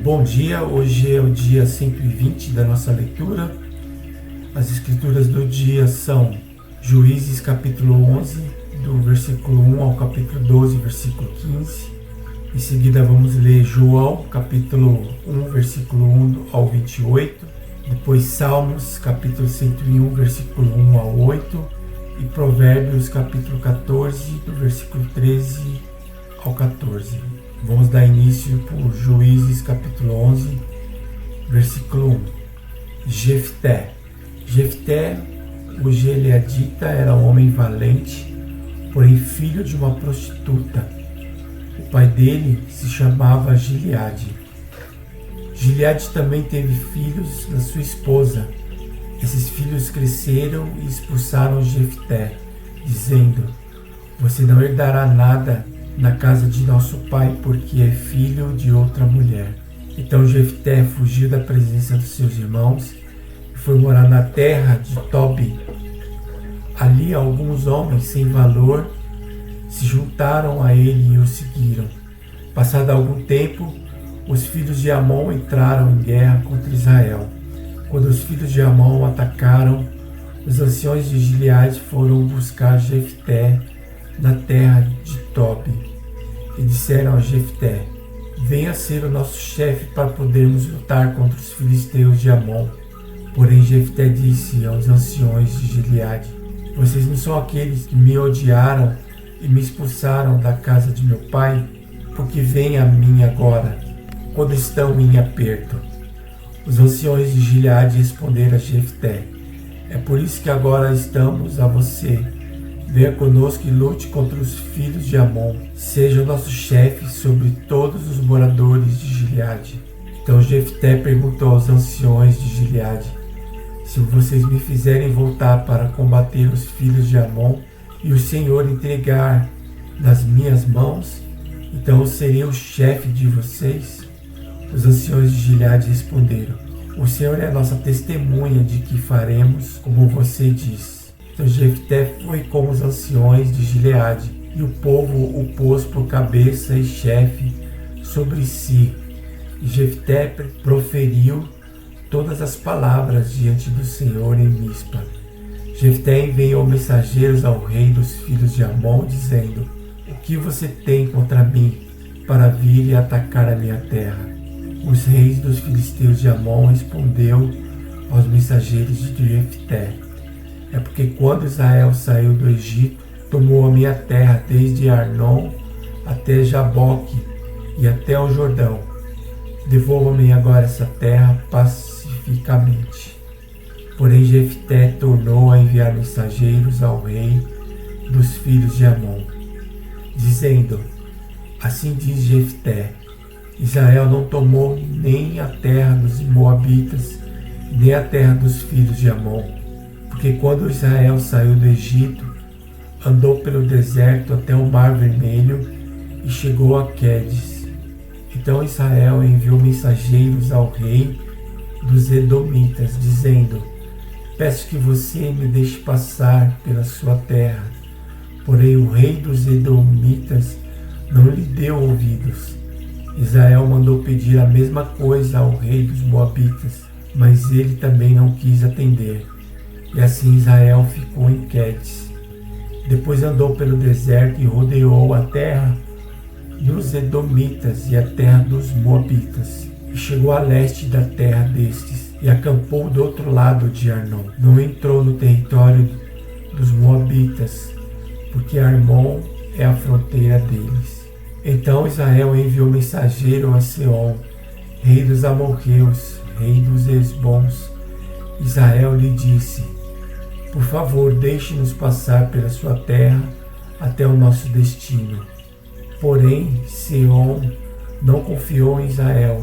Bom dia, hoje é o dia 120 da nossa leitura. As escrituras do dia são Juízes capítulo 11, do versículo 1 ao capítulo 12, versículo 15. Em seguida vamos ler João capítulo 1, versículo 1 ao 28. Depois Salmos capítulo 101, versículo 1 ao 8. E Provérbios capítulo 14, do versículo 13 ao 14. Vamos dar início por Juízes capítulo 11, versículo 1. Jefté. Jefté, o gileadita, era um homem valente, porém filho de uma prostituta. O pai dele se chamava Gileade. Gileade também teve filhos da sua esposa. Esses filhos cresceram e expulsaram Jefté, dizendo: "Você não herdará nada na casa de nosso pai, porque é filho de outra mulher." Então Jefté fugiu da presença dos seus irmãos e foi morar na terra de Tobi. Ali alguns homens sem valor se juntaram a ele e o seguiram. Passado algum tempo, os filhos de Amon entraram em guerra contra Israel. Quando os filhos de Amon atacaram, os anciões de Gileade foram buscar Jefté na terra de Tobi e disseram a Jefté: "Venha ser o nosso chefe para podermos lutar contra os filisteus de Amon." Porém Jefté disse aos anciões de Gileade: "Vocês não são aqueles que me odiaram e me expulsaram da casa de meu pai? Porque vêm a mim agora, quando estão em aperto." Os anciões de Gileade responderam a Jefté: "É por isso que agora estamos a você. Venha conosco e lute contra os filhos de Amon. Seja o nosso chefe sobre todos os moradores de Gileade." Então Jefté perguntou aos anciões de Gileade: "Se vocês me fizerem voltar para combater os filhos de Amon e o Senhor entregar nas minhas mãos, então eu serei o chefe de vocês?" Os anciões de Gileade responderam: "O Senhor é a nossa testemunha de que faremos como você diz." Então Jefté foi com os anciões de Gileade, e o povo o pôs por cabeça e chefe sobre si. E Jefté proferiu todas as palavras diante do Senhor em Mispa. Jefté enviou mensageiros ao rei dos filhos de Amon, dizendo: "O que você tem contra mim para vir e atacar a minha terra?" Os reis dos filisteus de Amon respondeu aos mensageiros de Jefté: "É porque quando Israel saiu do Egito, tomou a minha terra desde Arnon até Jaboque e até o Jordão. Devolva-me agora essa terra pacificamente." Porém Jefté tornou a enviar mensageiros ao rei dos filhos de Amon, dizendo: "Assim diz Jefté: Israel não tomou nem a terra dos Moabitas, nem a terra dos filhos de Amon, porque quando Israel saiu do Egito, andou pelo deserto até o Mar Vermelho e chegou a Quedes. Então Israel enviou mensageiros ao rei dos Edomitas, dizendo: Peço que você me deixe passar pela sua terra." Porém o rei dos Edomitas não lhe deu ouvidos. Israel mandou pedir a mesma coisa ao rei dos Moabitas, mas ele também não quis atender. E assim Israel ficou em Quedes. Depois andou pelo deserto e rodeou a terra dos Edomitas e a terra dos Moabitas. E chegou a leste da terra destes e acampou do outro lado de Arnon. Não entrou no território dos Moabitas, porque Arnon é a fronteira deles. Então Israel enviou mensageiro a Seom, rei dos amorreus, rei dos Esbons. Israel lhe disse: "Por favor, deixe-nos passar pela sua terra até o nosso destino." Porém Seom não confiou em Israel,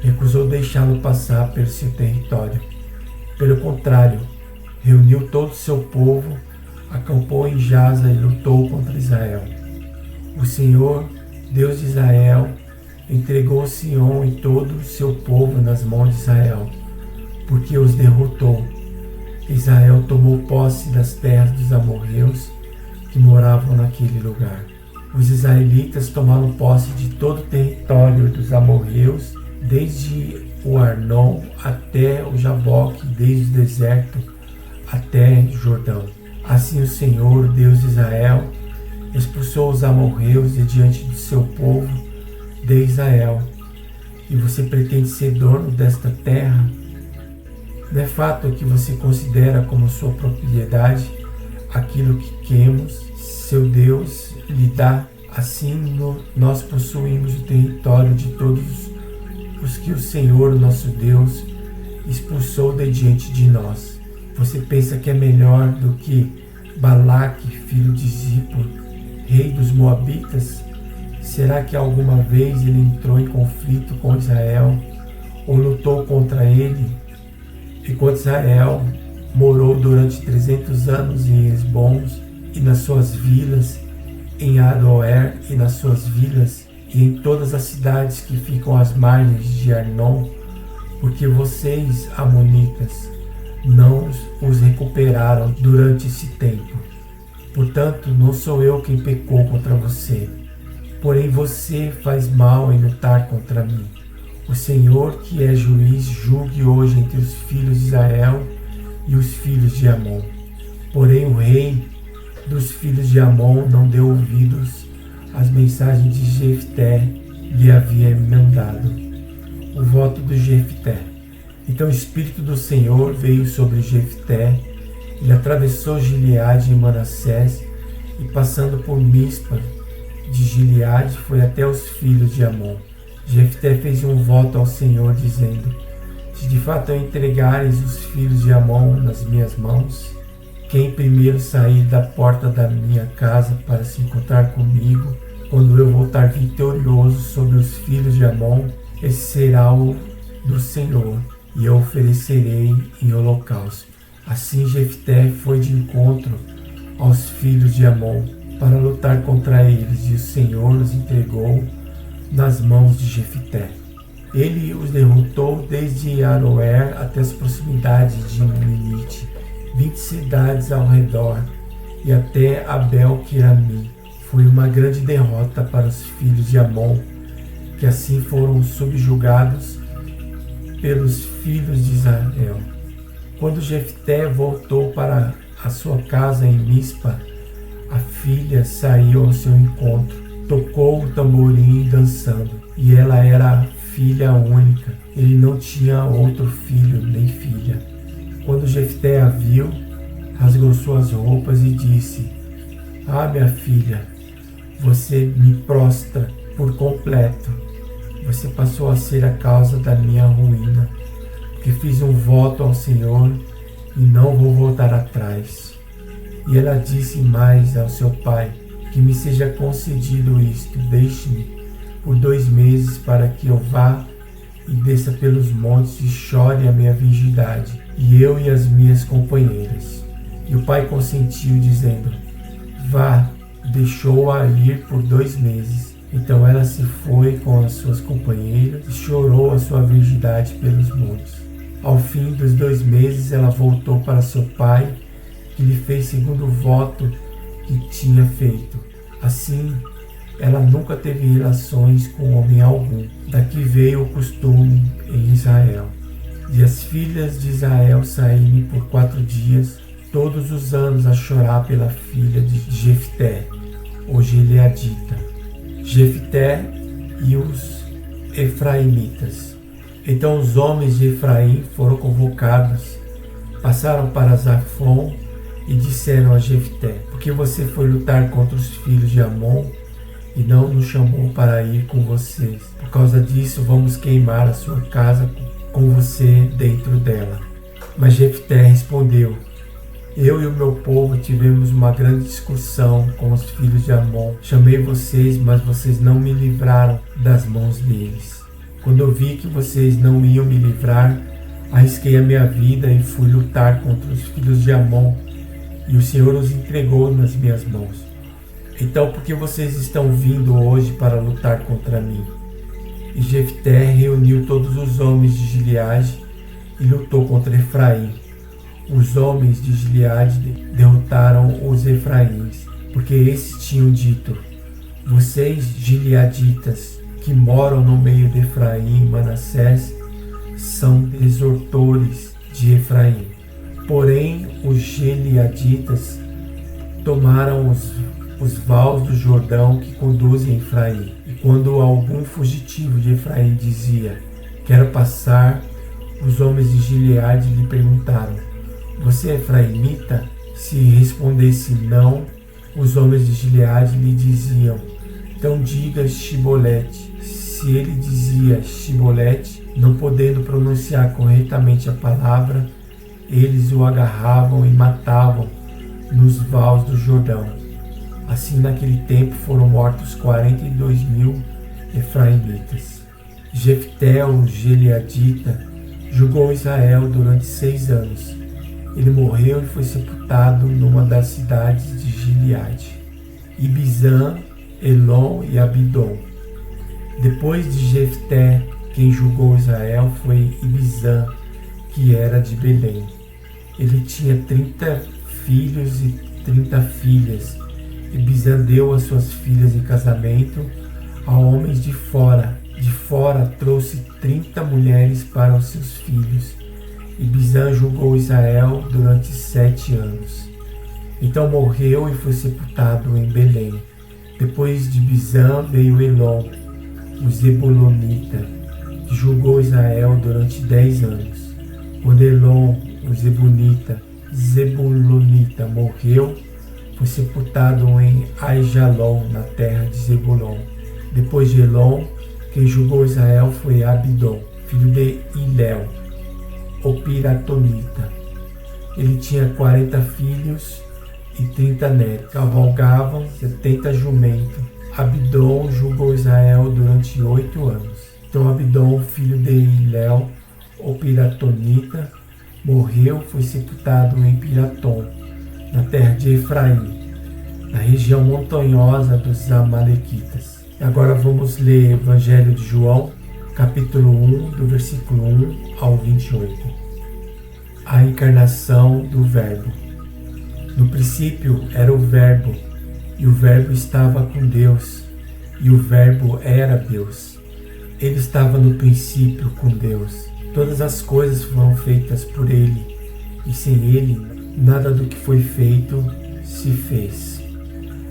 recusou deixá-lo passar pelo seu território. Pelo contrário, reuniu todo o seu povo, acampou em Jaza e lutou contra Israel. O Senhor, Deus de Israel, entregou Sion e todo o seu povo nas mãos de Israel, porque os derrotou. Israel tomou posse das terras dos amorreus que moravam naquele lugar. Os israelitas tomaram posse de todo o território dos amorreus desde o Arnon até o Jaboque, desde o deserto até Jordão. Assim o Senhor, Deus de Israel, expulsou os amorreus de diante do seu povo de Israel. E você pretende ser dono desta terra? Não é fato que você considera como sua propriedade aquilo que Quemos, seu Deus, lhe dá? Assim nós possuímos o território de todos os que o Senhor, nosso Deus, expulsou de diante de nós. Você pensa que é melhor do que Balaque, filho de Zippor, rei dos Moabitas? Será que alguma vez ele entrou em conflito com Israel ou lutou contra ele? Enquanto Israel morou durante 300 anos em Esbons e nas suas vilas, em Aroer e nas suas vilas, e em todas as cidades que ficam às margens de Arnon, porque vocês, amonitas, não os recuperaram durante esse tempo. Portanto, não sou eu quem pecou contra você, porém você faz mal em lutar contra mim. O Senhor, que é juiz, julgue hoje entre os filhos de Israel e os filhos de Amon. Porém o rei dos filhos de Amon não deu ouvidos às mensagens de Jefté lhe havia mandado. O voto de Jefté. Então o Espírito do Senhor veio sobre Jefté, ele atravessou Gileade e Manassés, e passando por Mispa de Gileade, foi até os filhos de Amon. Jefté fez um voto ao Senhor, dizendo: se de fato eu entregares os filhos de Amon nas minhas mãos, quem primeiro sair da porta da minha casa para se encontrar comigo, quando eu voltar vitorioso sobre os filhos de Amon, esse será o do Senhor, e eu oferecerei em holocausto. Assim Jefté foi de encontro aos filhos de Amon para lutar contra eles, e o Senhor os entregou nas mãos de Jefté. Ele os derrotou desde Aroer até as proximidades de Minite, 20 cidades ao redor, e até Abel-Querami. Foi uma grande derrota para os filhos de Amon, que assim foram subjugados pelos filhos de Israel. Quando Jefté voltou para a sua casa em Mispa, a filha saiu ao seu encontro, tocou o tamborim dançando, e ela era filha única. Ele não tinha outro filho nem filha. Quando Jefté a viu, rasgou suas roupas e disse: ah, minha filha, você me prostra por completo. Você passou a ser a causa da minha ruína, porque fiz um voto ao Senhor e não vou voltar atrás. E ela disse mais ao seu pai: que me seja concedido isto, deixe-me por 2 meses para que eu vá e desça pelos montes e chore a minha virgindade, e eu e as minhas companheiras. E o pai consentiu, dizendo: vá. Deixou-a ir por 2 meses. Então ela se foi com as suas companheiras e chorou a sua virgindade pelos montes. Ao fim dos 2 meses ela voltou para seu pai, que lhe fez segundo o voto que tinha feito. Assim, ela nunca teve relações com homem algum. Daqui veio o costume em Israel. E as filhas de Israel saírem por 4 dias, todos os anos, a chorar pela filha de Jefté, o gileadita. Jefté e os efraimitas. Então os homens de Efraim foram convocados, passaram para Zafon e disseram a Jefté: por que você foi lutar contra os filhos de Amon e não nos chamou para ir com vocês? Por causa disso vamos queimar a sua casa com você dentro dela. Mas Jefté respondeu: eu e o meu povo tivemos uma grande discussão com os filhos de Amon. Chamei vocês, mas vocês não me livraram das mãos deles. Quando eu vi que vocês não iam me livrar, arrisquei a minha vida e fui lutar contra os filhos de Amon, e o Senhor os entregou nas minhas mãos. Então por que vocês estão vindo hoje para lutar contra mim? E Jefté reuniu todos os homens de Gileade e lutou contra Efraim. Os homens de Gileade derrotaram os Efraíns, porque esses tinham dito: vocês, gileaditas, que moram no meio de Efraim e Manassés são desertores de Efraim. Porém, os gileaditas tomaram os vales do Jordão que conduzem a Efraim. E quando algum fugitivo de Efraim dizia: quero passar, os homens de Gileade lhe perguntaram: você é efraimita? Se respondesse não, os homens de Gileade lhe diziam: então diga Shibolete. Se ele dizia Shibolete, não podendo pronunciar corretamente a palavra, eles o agarravam e matavam nos vales do Jordão. Assim, naquele tempo foram mortos 42.000 efraimitas. Jefté, o gileadita, julgou Israel durante 6 anos. Ele morreu e foi sepultado numa das cidades de Gileade, Ibizã, Elon e Abidom. Depois de Jefté, quem julgou Israel foi Ibizã, que era de Belém. Ele tinha 30 filhos e 30 filhas. Ibizã deu as suas filhas em casamento a homens de fora. De fora trouxe 30 mulheres para os seus filhos. Ibizã julgou Israel durante 7 anos. Então morreu e foi sepultado em Belém. Depois de Ibizã veio Elon, o Zebulonita, que julgou Israel durante 10 anos. Quando Elon, o Zebulonita, morreu, foi sepultado em Aijalon, na terra de Zebulon. Depois de Elon, quem julgou Israel foi Abidom, filho de Iléu, o Piratonita. Ele tinha 40 filhos e 30 netos. Cavalgavam 70 jumentos. Abidom julgou Israel durante 8 anos. Então Abidom, filho de Iléu, o Piratonita, morreu, foi sepultado em Piratom, na terra de Efraim, na região montanhosa dos Amalequitas. Agora vamos ler o Evangelho de João, capítulo 1, do versículo 1 ao 28. A encarnação do Verbo. No princípio era o Verbo, e o Verbo estava com Deus, e o Verbo era Deus. Ele estava no princípio com Deus. Todas as coisas foram feitas por ele, e sem ele, nada do que foi feito se fez.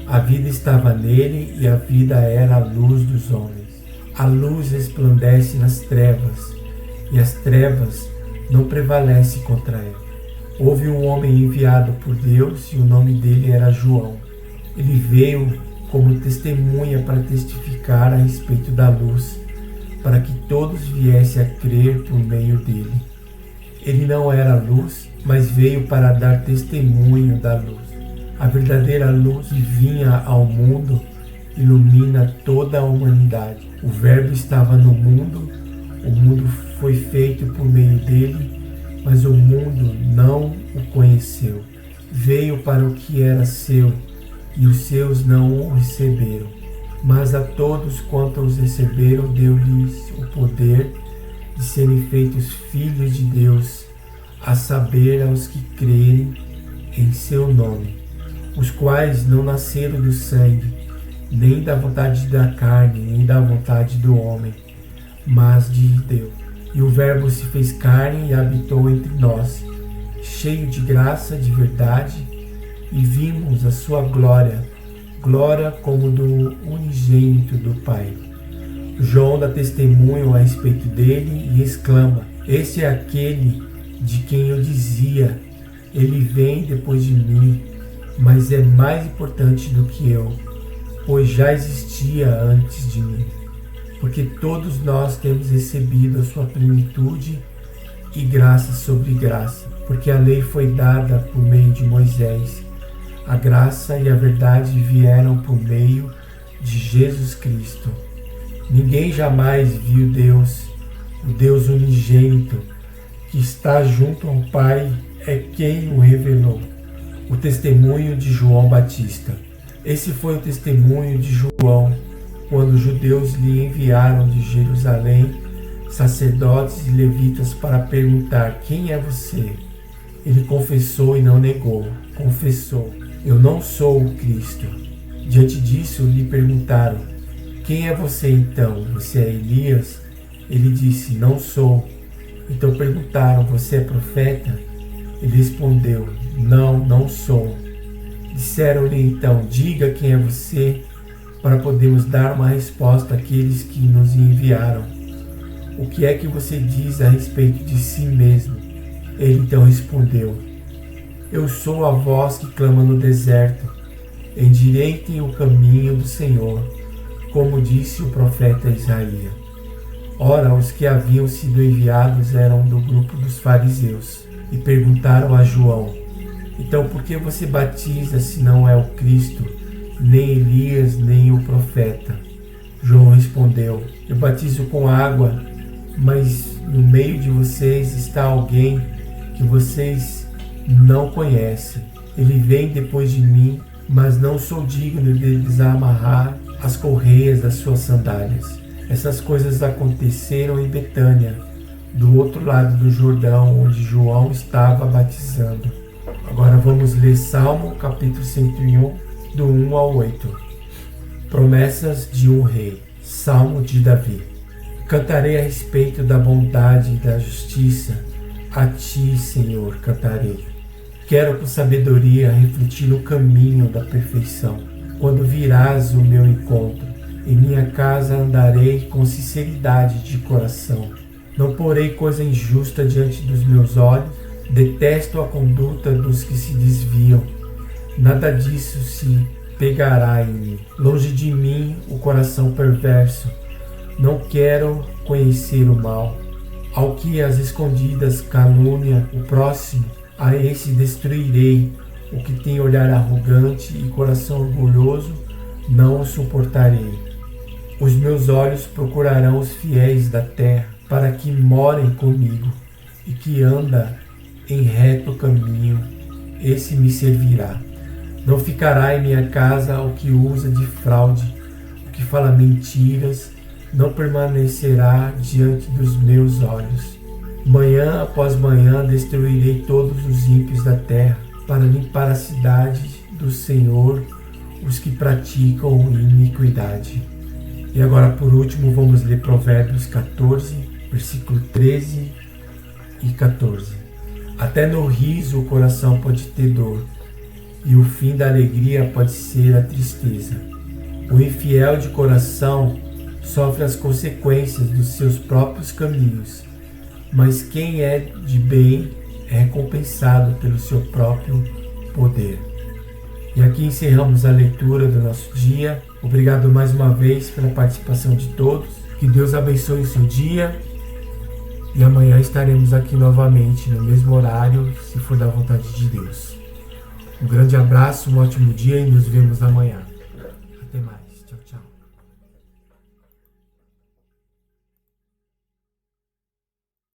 A vida estava nele, e a vida era a luz dos homens. A luz resplandece nas trevas, e as trevas não prevalecem contra ela. Houve um homem enviado por Deus, e o nome dele era João. Ele veio como testemunha para testificar a respeito da luz, para que todos viessem a crer por meio dele. Ele não era luz, mas veio para dar testemunho da luz. A verdadeira luz que vinha ao mundo ilumina toda a humanidade. O Verbo estava no mundo, o mundo foi feito por meio dele, mas o mundo não o conheceu. Veio para o que era seu, e os seus não o receberam. Mas a todos quanto os receberam, deu-lhes o poder de serem feitos filhos de Deus, a saber, aos que crerem em seu nome, os quais não nasceram do sangue, nem da vontade da carne, nem da vontade do homem, mas de Deus. E o Verbo se fez carne e habitou entre nós, cheio de graça, de verdade, e vimos a sua glória, glória como do unigênito do Pai. João dá testemunho a respeito dele e exclama: este é aquele de quem eu dizia, ele vem depois de mim, mas é mais importante do que eu, pois já existia antes de mim. Porque todos nós temos recebido a sua plenitude e graça sobre graça, porque a lei foi dada por meio de Moisés. A graça e a verdade vieram por meio de Jesus Cristo. Ninguém jamais viu Deus, o Deus unigênito, que está junto ao Pai, é quem o revelou. O testemunho de João Batista. Esse foi o testemunho de João, quando os judeus lhe enviaram de Jerusalém sacerdotes e levitas para perguntar: quem é você? Ele confessou e não negou. Confessou: eu não sou o Cristo. Diante disso lhe perguntaram: quem é você então? Você é Elias? Ele disse, não sou. Então perguntaram, você é profeta? Ele respondeu, não sou. Disseram-lhe então, diga quem é você, para podermos dar uma resposta àqueles que nos enviaram. O que é que você diz a respeito de si mesmo? Ele então respondeu, eu sou a voz que clama no deserto, endireitem o caminho do Senhor, como disse o profeta Isaías. Ora, os que haviam sido enviados eram do grupo dos fariseus, e perguntaram a João, então por que você batiza se não é o Cristo, nem Elias, nem o profeta? João respondeu, eu batizo com água, mas no meio de vocês está alguém que vocês não conhecem. Ele vem depois de mim, mas não sou digno de desamarrar as correias das suas sandálias. Essas coisas aconteceram em Betânia, do outro lado do Jordão, onde João estava batizando. Agora vamos ler Salmo capítulo 101, do 1 ao 8. Promessas de um rei. Salmo de Davi. Cantarei a respeito da bondade e da justiça. A ti, Senhor, cantarei. Quero com sabedoria refletir no caminho da perfeição. Quando virás o meu encontro, em minha casa andarei com sinceridade de coração. Não porei coisa injusta diante dos meus olhos. Detesto a conduta dos que se desviam. Nada disso se pegará em mim. Longe de mim o coração perverso. Não quero conhecer o mal. Ao que às escondidas calúnia o próximo, a esse destruirei. O que tem olhar arrogante e coração orgulhoso, não o suportarei. Os meus olhos procurarão os fiéis da terra, para que morem comigo, e que anda em reto caminho, esse me servirá. Não ficará em minha casa o que usa de fraude, o que fala mentiras, não permanecerá diante dos meus olhos. Manhã após manhã destruirei todos os ímpios da terra, para limpar a cidade do Senhor, os que praticam iniquidade. E agora por último vamos ler Provérbios 14, versículo 13 e 14. Até no riso o coração pode ter dor, e o fim da alegria pode ser a tristeza. O infiel de coração sofre as consequências dos seus próprios caminhos, mas quem é de bem é recompensado pelo seu próprio poder. E aqui encerramos a leitura do nosso dia. Obrigado mais uma vez pela participação de todos. Que Deus abençoe o seu dia. E amanhã estaremos aqui novamente no mesmo horário, se for da vontade de Deus. Um grande abraço, um ótimo dia e nos vemos amanhã. Até mais. Tchau, tchau.